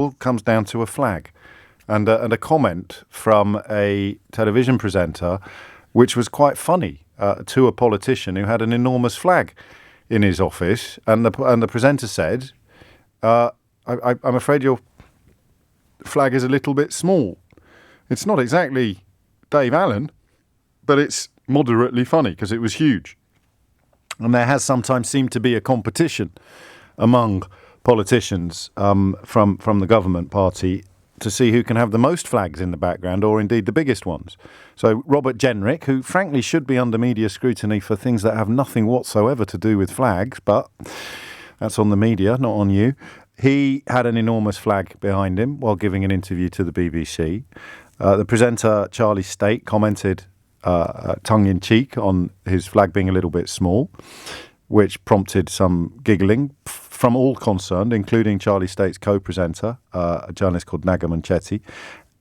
all comes down to a flag and a comment from a television presenter, which was quite funny to a politician who had an enormous flag in his office. And the presenter said, I'm afraid your flag is a little bit small. It's not exactly Dave Allen, but it's moderately funny because it was huge. And there has sometimes seemed to be a competition among politicians from the government party to see who can have the most flags in the background, or indeed the biggest ones. So Robert Jenrick, who frankly should be under media scrutiny for things that have nothing whatsoever to do with flags, but that's on the media, not on you. He had an enormous flag behind him while giving an interview to the BBC. The presenter, Charlie State, commented tongue-in-cheek on his flag being a little bit small, which prompted some giggling from all concerned, including Charlie State's co-presenter, a journalist called Naga Munchetty.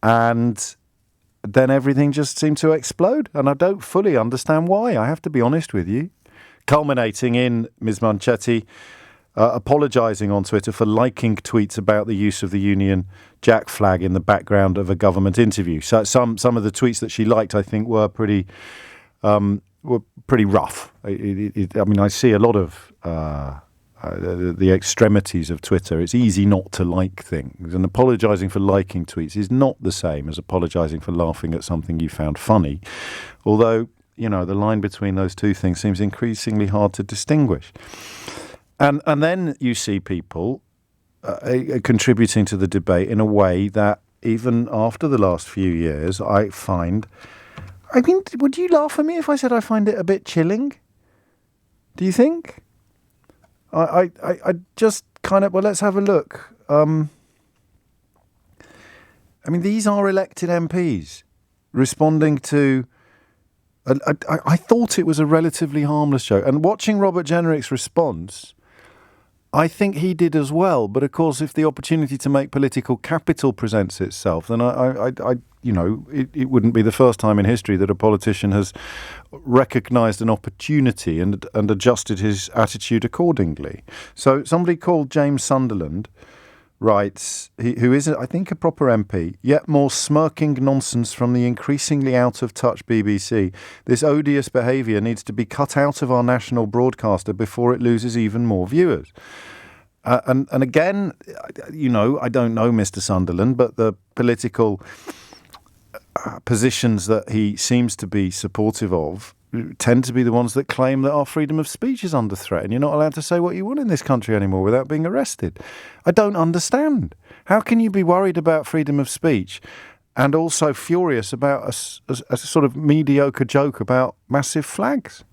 And then everything just seemed to explode, and I don't fully understand why, I have to be honest with you. Culminating in Ms. Munchetty apologising on Twitter for liking tweets about the use of the Union Jack flag in the background of a government interview. So some of the tweets that she liked, I think, were pretty rough. I mean, I see a lot of the extremities of Twitter. It's easy not to like things, and apologising for liking tweets is not the same as apologising for laughing at something you found funny. Although, you know, the line between those two things seems increasingly hard to distinguish. And then you see people contributing to the debate in a way that, even after the last few years, I find... I mean, would you laugh at me if I said I find it a bit chilling? Do you think? I just kind of... Well, let's have a look. I mean, these are elected MPs responding to... I thought it was a relatively harmless joke. And watching Robert Jenrick's response... I think he did as well, but of course, if the opportunity to make political capital presents itself, then it wouldn't be the first time in history that a politician has recognised an opportunity and adjusted his attitude accordingly. So somebody called James Sunderland writes, who is, I think, a proper MP, yet more smirking nonsense from the increasingly out-of-touch BBC. This odious behaviour needs to be cut out of our national broadcaster before it loses even more viewers. And again, you know, I don't know Mr. Sunderland, but the political positions that he seems to be supportive of tend to be the ones that claim that our freedom of speech is under threat and you're not allowed to say what you want in this country anymore without being arrested. I don't understand. How can you be worried about freedom of speech and also furious about a sort of mediocre joke about massive flags?